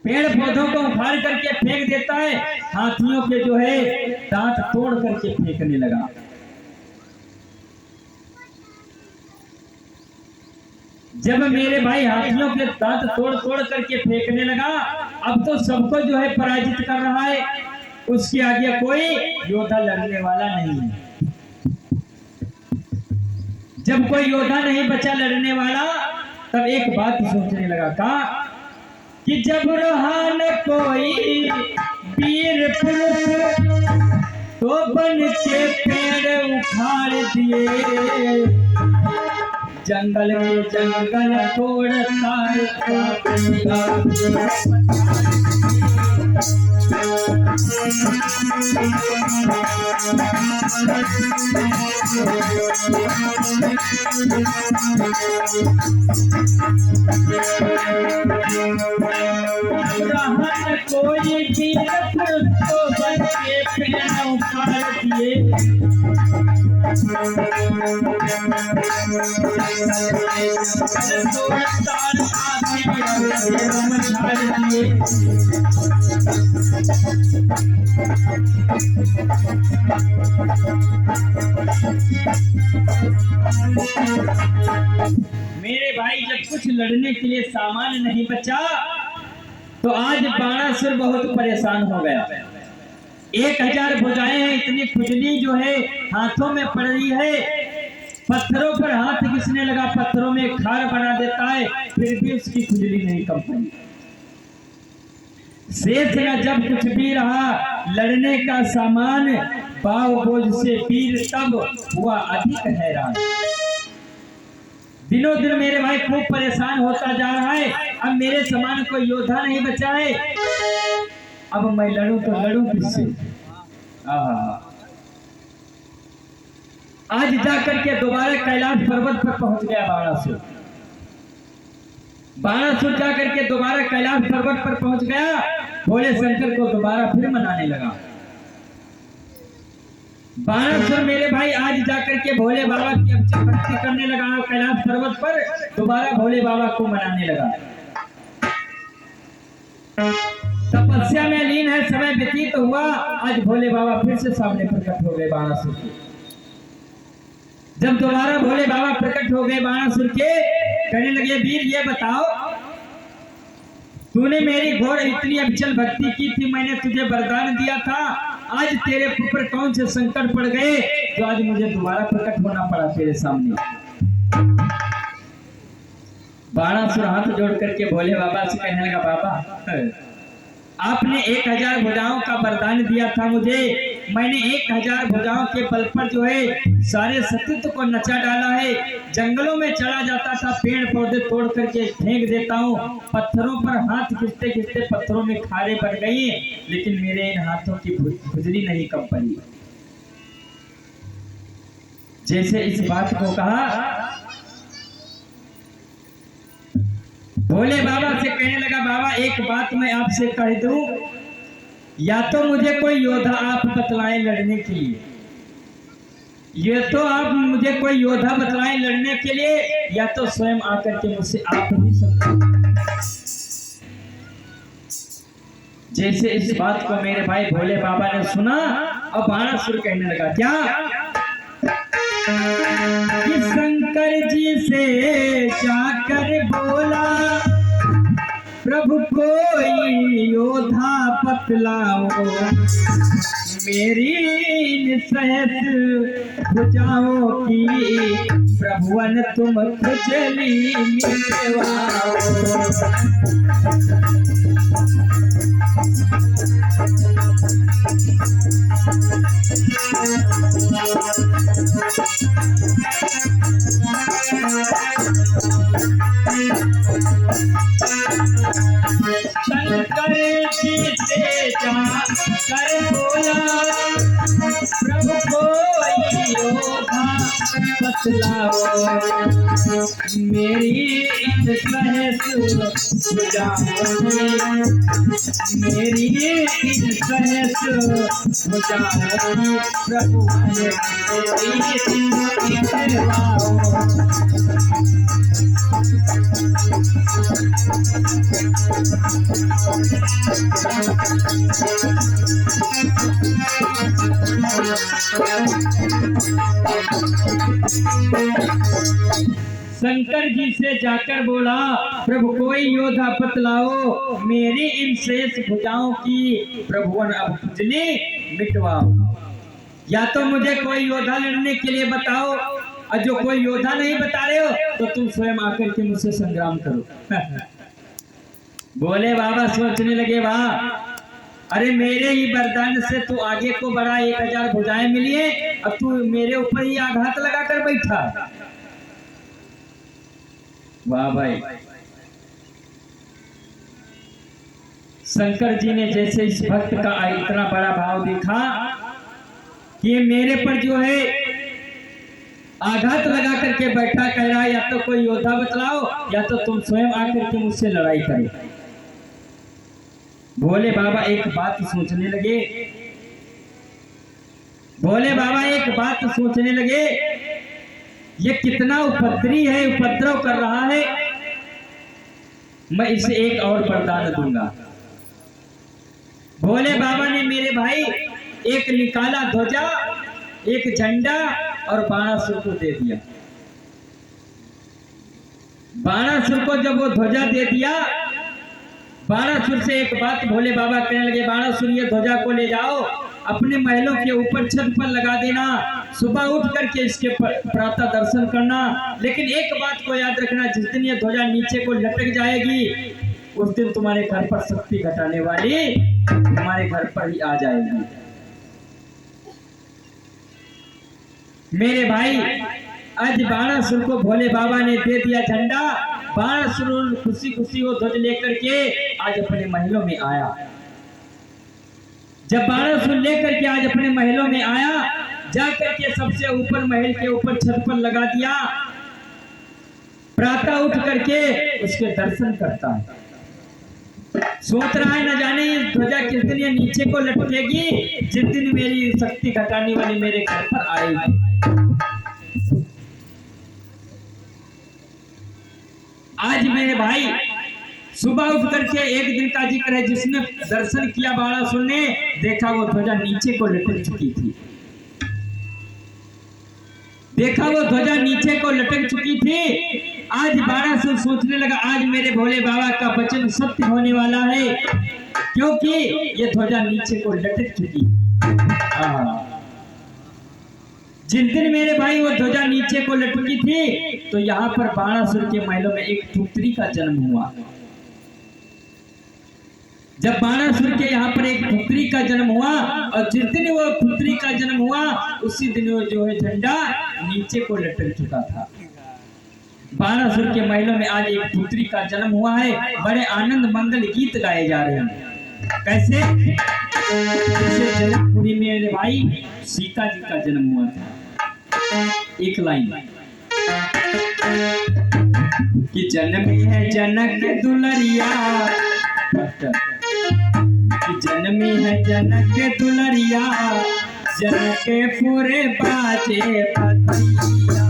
पेड़ पौधों को उखाड़ करके फेंक देता है, हाथियों के जो है दांत तोड़ करके फेंकने लगा। जब मेरे भाई हाथियों के दांत तोड़ तोड़ करके फेंकने लगा, अब तो सबको जो है पराजित कर रहा है, उसके आगे कोई योद्धा लड़ने वाला नहीं है। जब कोई योद्धा नहीं बचा लड़ने वाला, तब एक बात सोचने लगा, कहा कि जब रहा न कोई वीर पुरुष तो बन के पेड़ उखाड़ दिए, जंगल के जंगल तोड़ तार कोई भी तो बन के पेड़ उखाड़ दिए, मेरे भाई जब कुछ लड़ने के लिए सामान नहीं बचा, तो आज बाणासुर बहुत परेशान हो गया। 1000 भुजाएं हैं, इतनी खुजली जो है हाथों में पड़ रही है, पत्थरों पर हाथ घिसने लगा, पत्थरों में खार बना देता है, फिर भी उसकी खुजली नहीं कम पड़ी। शेष न जब कुछ भी रहा लड़ने का सामान, पाव बोझ से वीर तब हुआ अधिक हैरान। दिनों दिन मेरे भाई खूब परेशान होता जा रहा है, अब मेरे समान कोई योद्धा नहीं बचा है, अब मैं लड़ूं तो लड़ूं किससे? आज जाकर के दोबारा कैलाश पर्वत पर पहुंच गया बाणासुर। बाणासुर जाकर के दोबारा कैलाश पर्वत पर पहुंच गया, भोले शंकर को दोबारा फिर मनाने लगा। बाणासुर मेरे भाई आज जाकर के भोले बाबा की भक्ति करने लगा, कैलाश पर्वत पर दोबारा भोले बाबा को मनाने लगा। तपस्या में लीन है, समय व्यतीत हुआ, आज भोले बाबा फिर से सामने प्रकट हो गए बाणासुर के। जब दोबारा भोले बाबा प्रकट हो गए बाणासुर के, कहने लगे, वीर ये बताओ, तूने मेरी घोर इतनी अविचल भक्ति की थी, मैंने तुझे वरदान दिया था, आज तेरे ऊपर कौन से संकट पड़ गए जो आज मुझे दोबारा प्रकट होना पड़ा तेरे सामने? बाणासुर हाथ जोड़ करके भोले बाबा से कहने लगा, बाबा आपने 1000 भुजाओं का वरदान दिया था मुझे, मैंने 1000 भुजाओं के बल पर जो है सारे सतीत्व को नचा डाला है, जंगलों में चला जाता था, पेड़ पौधे तोड़ करके फेंक देता हूँ, पत्थरों पर हाथ खिंचते खिंचते पत्थरों में खारे पड़ गई, लेकिन मेरे इन हाथों की खुजली नहीं कम पड़ी। जैसे इस बात को कहा, भोले बाबा से कहने लगा, बाबा एक बात मैं आपसे कह दूं, या तो मुझे कोई योद्धा आप बतलाएं लड़ने के लिए, ये तो आप मुझे कोई योद्धा बतलाएं लड़ने के लिए, या तो स्वयं आकर के मुझसे आप ही समझाएं। जैसे इस बात को मेरे भाई भोले बाबा ने सुना, और बाणासुर कहने लगा, क्या कि शंकर जी से जाकर बोला, प्रभु कोई योद्धा बतलाओ, मेरी सहस भुजाओं की प्रभुवन तुम खुजली मिटवाओ। शंकर जी से जाकर बोला, प्रभु कोई योद्धा बतलाओ, मेरी सहस भुजाओं की, मेरी सहस भुजाओं की प्रभु मिटवाओ। शंकर जी से जाकर बोला, प्रभु कोई योद्धा बतलाओ, मेरी इन शेष भुजाओं की प्रभुवन अब खुजली मिटवाओ। या तो मुझे कोई योद्धा लड़ने के लिए बताओ, और जो कोई योद्धा नहीं बता रहे हो तो तुम स्वयं आकर के मुझसे संग्राम करो। बोले बाबा सोचने लगे, वाह, अरे मेरे ही वरदान से तू आगे को बढ़ा, 1000 भुजाएं मिली है, अब तू मेरे ऊपर ही आघात लगा कर बैठा। वाह भाई, शंकर जी ने जैसे इस भक्त का इतना बड़ा भाव देखा कि ये मेरे पर जो है आघात लगा करके बैठा, कह रहा है या तो कोई योद्धा बतलाओ या तो तुम स्वयं आकर के मुझसे लड़ाई करो। भोले बाबा एक बात सोचने लगे, भोले बाबा एक बात सोचने लगे, ये कितना उपद्रवी है, उपद्रव कर रहा है, मैं इसे एक और वरदान दूंगा। भोले बाबा ने मेरे भाई एक निकाला ध्वजा, एक झंडा और बाणासुर को दे दिया। बाणासुर को जब वो ध्वजा दे दिया, बाणासुर से एक बात भोले बाबा कहने लगे, बाणासुर ये ध्वजा को ले जाओ, अपने महलों के ऊपर छत पर लगा देना, सुबह उठ करके इसके प्रातः दर्शन करना, लेकिन एक बात को याद रखना, जिस दिन ये ध्वजा नीचे को लटक जाएगी उस दिन तुम्हारे घर पर शक्ति घटाने वाली तुम्हारे घर पर ही आ जाएगी। मेरे भाई आज बाणासुर को भोले बाबा ने दे दिया झंडा, बाणासुर खुशी खुशी वो ध्वज लेकर के आज अपने महलों में आया। जब बाणासुर लेकर के आज अपने महलों में आया, जाकर के सबसे ऊपर महल के ऊपर छत पर लगा दिया, प्रातः उठ करके उसके दर्शन करता है, सोच रहा है न जाने ये ध्वजा किस दिन ये नीचे को लटकेगी, जिस दिन मेरी शक्ति घटाने वाली मेरे घर पर आएगी। आज मेरे भाई सुबह उठ करके एक दिन का जिक्र है, जिसने दर्शन किया बाणासुर ने, देखा वो ध्वजा नीचे को लटक चुकी थी, देखा वो ध्वजा नीचे को लटक चुकी थी। आज बाणासुर सोचने लगा, आज मेरे भोले बाबा का वचन सत्य होने वाला है, क्योंकि ये ध्वजा नीचे को लटक चुकी। जिस दिन मेरे भाई वो ध्वजा नीचे को लटकी थी, तो यहाँ पर बाणासुर के महलों में एक पुत्री का जन्म हुआ। जब बाणासुर के यहाँ पर एक पुत्री का जन्म हुआ, और जिस दिन वो पुत्री का जन्म हुआ उसी दिन वो जो है झंडा नीचे को लटक चुका था। बाणासुर के महलों में आज एक पुत्री का जन्म हुआ है, बड़े आनंद मंगल गीत गाए जा रहे हैं। कैसे? जैसे जनकपुरी में मेरे भाई सीता जी का जन्म हुआ था। एक लाइन कि जन्मी है जनक दुलरिया, कि जन्मी है जनक दुलरिया, जनकपुर बाजे पतिया।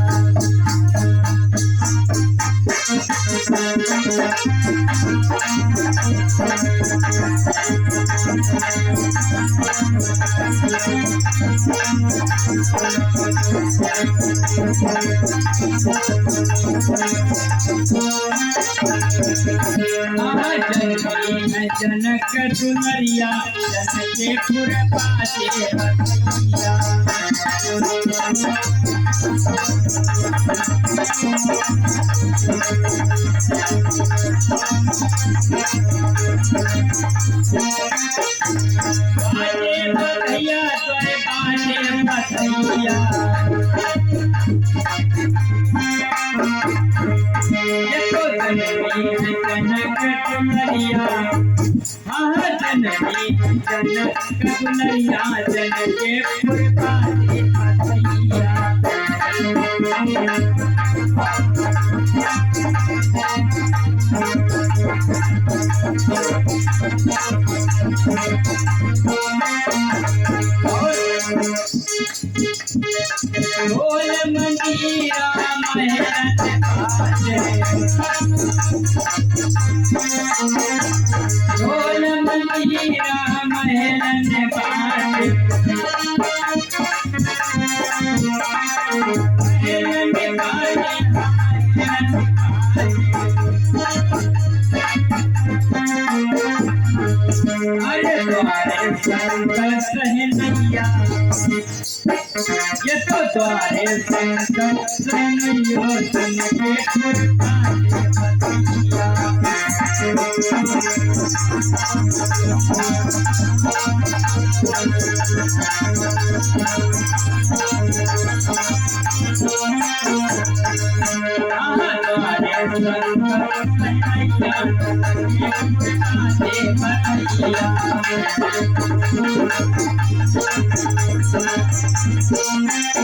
जनक दुलरिया, जनकपुर बाजे पतिया। बाजे बधैया तोरे बाजे बधैया, ये तो जननी है जनक दुलरिया, हाँ जननी जनक दुलरिया, जनकपुर बाजे बधैया। ढोल मंजीरा महरत बाजे, हीरा महलन बाटे महलन अरे द्वारे शंकर सहनैया ये तो द्वारे शंकर सहनैया सुन के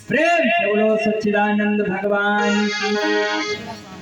प्रेम से बोलो सच्चिदानंद भगवान की।